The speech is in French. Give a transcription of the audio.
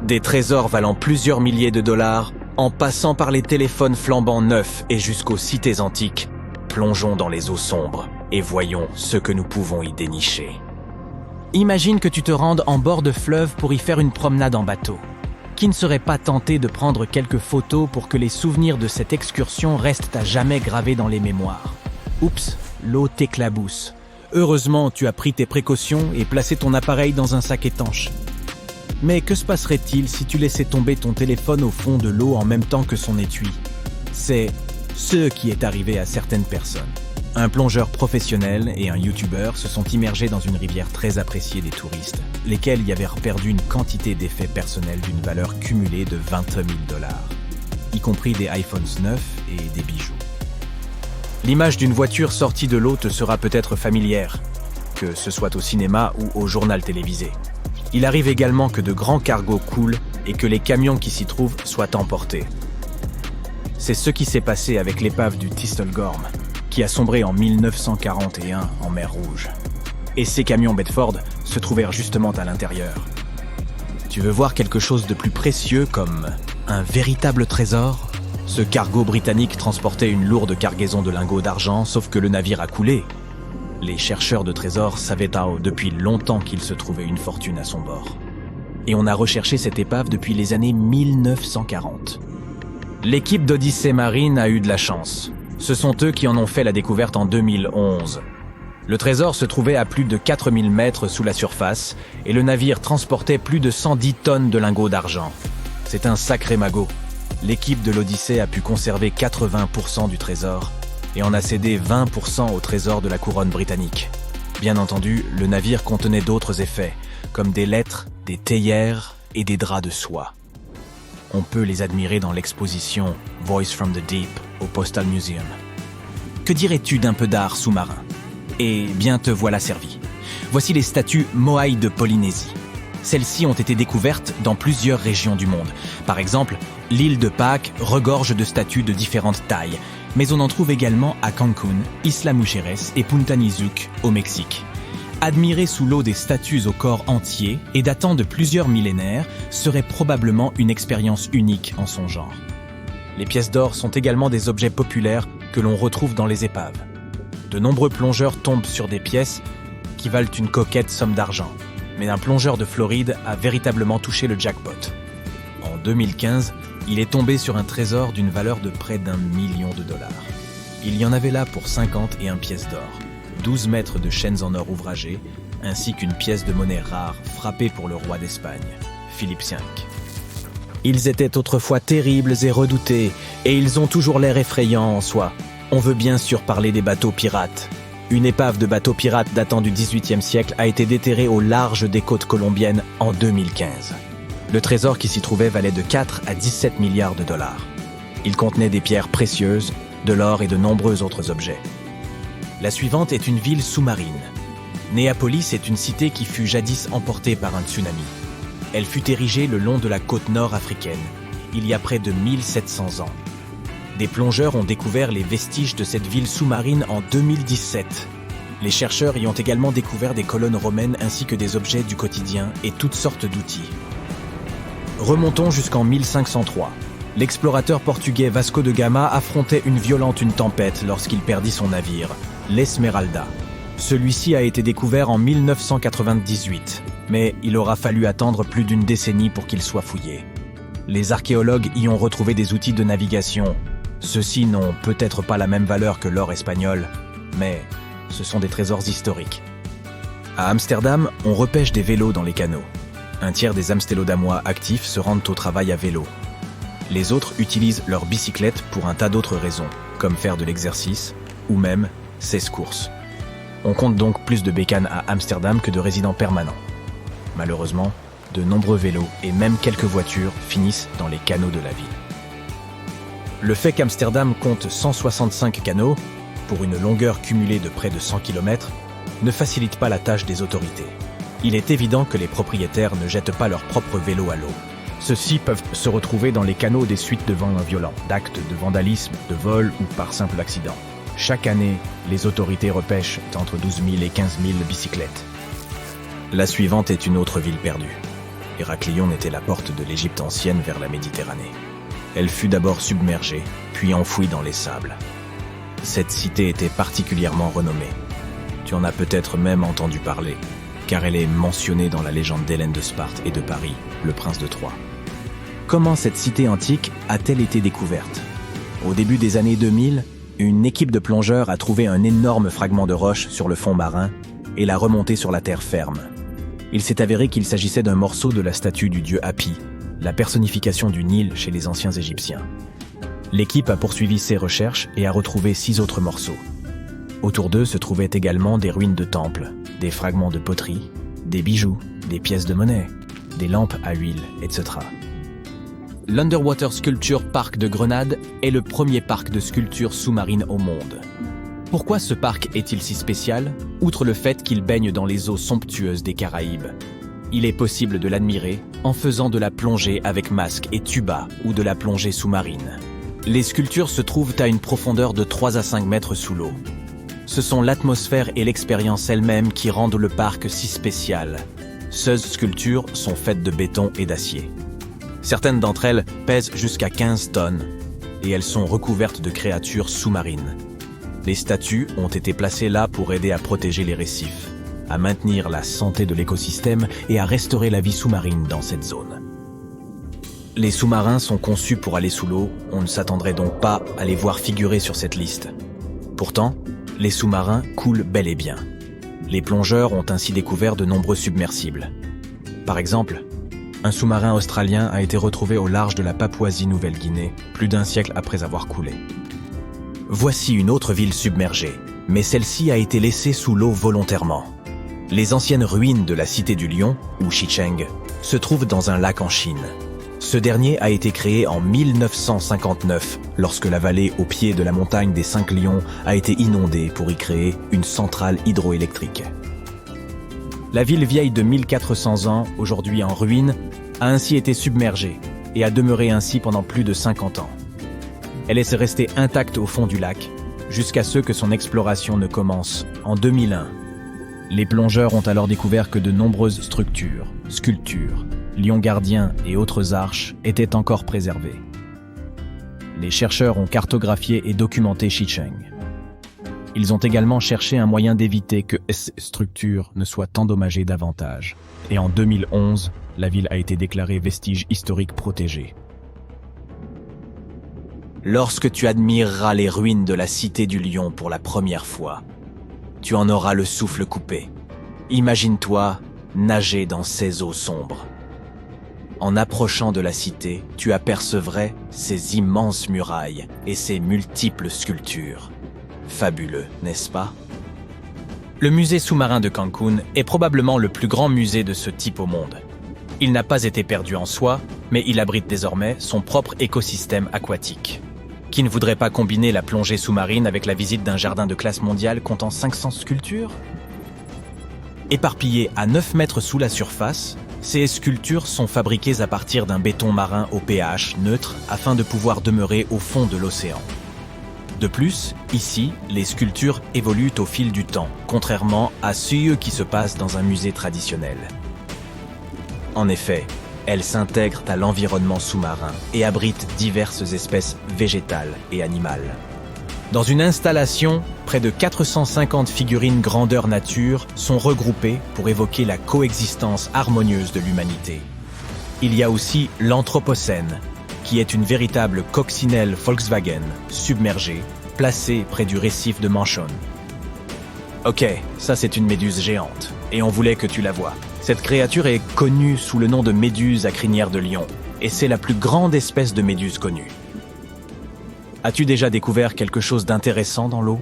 Des trésors valant plusieurs milliers de dollars, en passant par les téléphones flambant neufs et jusqu'aux cités antiques, plongeons dans les eaux sombres et voyons ce que nous pouvons y dénicher. Imagine que tu te rendes en bord de fleuve pour y faire une promenade en bateau. Qui ne serait pas tenté de prendre quelques photos pour que les souvenirs de cette excursion restent à jamais gravés dans les mémoires? Oups, l'eau t'éclabousse. Heureusement, tu as pris tes précautions et placé ton appareil dans un sac étanche. Mais que se passerait-il si tu laissais tomber ton téléphone au fond de l'eau en même temps que son étui? C'est ce qui est arrivé à certaines personnes. Un plongeur professionnel et un youtubeur se sont immergés dans une rivière très appréciée des touristes, lesquels y avaient perdu une quantité d'effets personnels d'une valeur cumulée de 20 000 $, y compris des iPhones 9 et des bijoux. L'image d'une voiture sortie de l'eau te sera peut-être familière, que ce soit au cinéma ou au journal télévisé. Il arrive également que de grands cargos coulent et que les camions qui s'y trouvent soient emportés. C'est ce qui s'est passé avec l'épave du Thistlegorm, qui a sombré en 1941 en mer Rouge. Et ces camions Bedford se trouvèrent justement à l'intérieur. Tu veux voir quelque chose de plus précieux comme un véritable trésor? Ce cargo britannique transportait une lourde cargaison de lingots d'argent, sauf que le navire a coulé. Les chercheurs de trésors savaient depuis longtemps qu'il se trouvait une fortune à son bord. Et on a recherché cette épave depuis les années 1940. L'équipe d'Odyssey Marine a eu de la chance. Ce sont eux qui en ont fait la découverte en 2011. Le trésor se trouvait à plus de 4000 mètres sous la surface et le navire transportait plus de 110 tonnes de lingots d'argent. C'est un sacré magot. L'équipe de l'Odyssée a pu conserver 80% du trésor et en a cédé 20% au trésor de la couronne britannique. Bien entendu, le navire contenait d'autres effets, comme des lettres, des théières et des draps de soie. On peut les admirer dans l'exposition Voice from the Deep au Postal Museum. Que dirais-tu d'un peu d'art sous-marin? Eh bien, te voilà servi. Voici les statues Moai de Polynésie. Celles-ci ont été découvertes dans plusieurs régions du monde. Par exemple, l'île de Pâques regorge de statues de différentes tailles, mais on en trouve également à Cancun, Isla Mujeres et Punta Nizuc au Mexique. Admirer sous l'eau des statues au corps entier et datant de plusieurs millénaires serait probablement une expérience unique en son genre. Les pièces d'or sont également des objets populaires que l'on retrouve dans les épaves. De nombreux plongeurs tombent sur des pièces qui valent une coquette somme d'argent. Mais un plongeur de Floride a véritablement touché le jackpot. En 2015, il est tombé sur un trésor d'une valeur de près d'1 million $. Il y en avait là pour 51 pièces d'or, 12 mètres de chaînes en or ouvragées, ainsi qu'une pièce de monnaie rare frappée pour le roi d'Espagne, Philippe V. Ils étaient autrefois terribles et redoutés, et ils ont toujours l'air effrayants en soi. On veut bien sûr parler des bateaux pirates. Une épave de bateau pirate datant du XVIIIe siècle a été déterrée au large des côtes colombiennes en 2015. Le trésor qui s'y trouvait valait de 4 à 17 milliards $. Il contenait des pierres précieuses, de l'or et de nombreux autres objets. La suivante est une ville sous-marine. Néapolis est une cité qui fut jadis emportée par un tsunami. Elle fut érigée le long de la côte nord africaine, il y a près de 1700 ans. Des plongeurs ont découvert les vestiges de cette ville sous-marine en 2017. Les chercheurs y ont également découvert des colonnes romaines ainsi que des objets du quotidien et toutes sortes d'outils. Remontons jusqu'en 1503. L'explorateur portugais Vasco de Gama affrontait une tempête lorsqu'il perdit son navire, l'Esmeralda. Celui-ci a été découvert en 1998, mais il aura fallu attendre plus d'une décennie pour qu'il soit fouillé. Les archéologues y ont retrouvé des outils de navigation. Ceux-ci n'ont peut-être pas la même valeur que l'or espagnol, mais ce sont des trésors historiques. À Amsterdam, on repêche des vélos dans les canaux. Un tiers des Amsteloddamois actifs se rendent au travail à vélo. Les autres utilisent leur bicyclette pour un tas d'autres raisons, comme faire de l'exercice ou même 16 courses. On compte donc plus de bécanes à Amsterdam que de résidents permanents. Malheureusement, de nombreux vélos et même quelques voitures finissent dans les canaux de la ville. Le fait qu'Amsterdam compte 165 canaux, pour une longueur cumulée de près de 100 km, ne facilite pas la tâche des autorités. Il est évident que les propriétaires ne jettent pas leurs propres vélos à l'eau. Ceux-ci peuvent se retrouver dans les canaux des suites de vents violents, d'actes de vandalisme, de vol ou par simple accident. Chaque année, les autorités repêchent entre 12 000 et 15 000 bicyclettes. La suivante est une autre ville perdue. Héraclion était la porte de l'Égypte ancienne vers la Méditerranée. Elle fut d'abord submergée, puis enfouie dans les sables. Cette cité était particulièrement renommée. Tu en as peut-être même entendu parler, car elle est mentionnée dans la légende d'Hélène de Sparte et de Paris, le prince de Troie. Comment cette cité antique a-t-elle été découverte? Au début des années 2000, une équipe de plongeurs a trouvé un énorme fragment de roche sur le fond marin et l'a remonté sur la terre ferme. Il s'est avéré qu'il s'agissait d'un morceau de la statue du dieu Hapi, la personnification du Nil chez les anciens Égyptiens. L'équipe a poursuivi ses recherches et a retrouvé 6 autres morceaux. Autour d'eux se trouvaient également des ruines de temples, des fragments de poterie, des bijoux, des pièces de monnaie, des lampes à huile, etc. L'Underwater Sculpture Park de Grenade est le premier parc de sculpture sous-marine au monde. Pourquoi ce parc est-il si spécial, outre le fait qu'il baigne dans les eaux somptueuses des Caraïbes? Il est possible de l'admirer en faisant de la plongée avec masque et tuba ou de la plongée sous-marine. Les sculptures se trouvent à une profondeur de 3 à 5 mètres sous l'eau. Ce sont l'atmosphère et l'expérience elle-même qui rendent le parc si spécial. Ces sculptures sont faites de béton et d'acier. Certaines d'entre elles pèsent jusqu'à 15 tonnes et elles sont recouvertes de créatures sous-marines. Les statues ont été placées là pour aider à protéger les récifs, à maintenir la santé de l'écosystème et à restaurer la vie sous-marine dans cette zone. Les sous-marins sont conçus pour aller sous l'eau, on ne s'attendrait donc pas à les voir figurer sur cette liste. Pourtant, les sous-marins coulent bel et bien. Les plongeurs ont ainsi découvert de nombreux submersibles. Par exemple, un sous-marin australien a été retrouvé au large de la Papouasie-Nouvelle-Guinée, plus d'1 siècle après avoir coulé. Voici une autre ville submergée, mais celle-ci a été laissée sous l'eau volontairement. Les anciennes ruines de la cité du Lion, ou Xicheng, se trouvent dans un lac en Chine. Ce dernier a été créé en 1959, lorsque la vallée au pied de la montagne des 5 Lions a été inondée pour y créer une centrale hydroélectrique. La ville vieille de 1400 ans, aujourd'hui en ruine, a ainsi été submergée et a demeuré ainsi pendant plus de 50 ans. Elle est restée intacte au fond du lac, jusqu'à ce que son exploration ne commence en 2001. Les plongeurs ont alors découvert que de nombreuses structures, sculptures, lions gardiens et autres arches étaient encore préservées. Les chercheurs ont cartographié et documenté Xicheng. Ils ont également cherché un moyen d'éviter que ces structures ne soient endommagées davantage. Et en 2011, la ville a été déclarée vestige historique protégé. Lorsque tu admireras les ruines de la cité du Lion pour la première fois, tu en auras le souffle coupé. Imagine-toi nager dans ces eaux sombres. En approchant de la cité, tu apercevrais ses immenses murailles et ses multiples sculptures. Fabuleux, n'est-ce pas? Le musée sous-marin de Cancun est probablement le plus grand musée de ce type au monde. Il n'a pas été perdu en soi, mais il abrite désormais son propre écosystème aquatique. Qui ne voudrait pas combiner la plongée sous-marine avec la visite d'un jardin de classe mondiale comptant 500 sculptures? Éparpillées à 9 mètres sous la surface, ces sculptures sont fabriquées à partir d'un béton marin au pH neutre afin de pouvoir demeurer au fond de l'océan. De plus, ici, les sculptures évoluent au fil du temps, contrairement à ce qui se passe dans un musée traditionnel. En effet, elles s'intègrent à l'environnement sous-marin et abritent diverses espèces végétales et animales. Dans une installation, près de 450 figurines grandeur nature sont regroupées pour évoquer la coexistence harmonieuse de l'humanité. Il y a aussi l'Anthropocène, qui est une véritable coccinelle Volkswagen submergée, placée près du récif de Manchon. Ok, ça c'est une méduse géante, et on voulait que tu la vois. Cette créature est connue sous le nom de méduse à crinière de lion, et c'est la plus grande espèce de méduse connue. As-tu déjà découvert quelque chose d'intéressant dans l'eau ?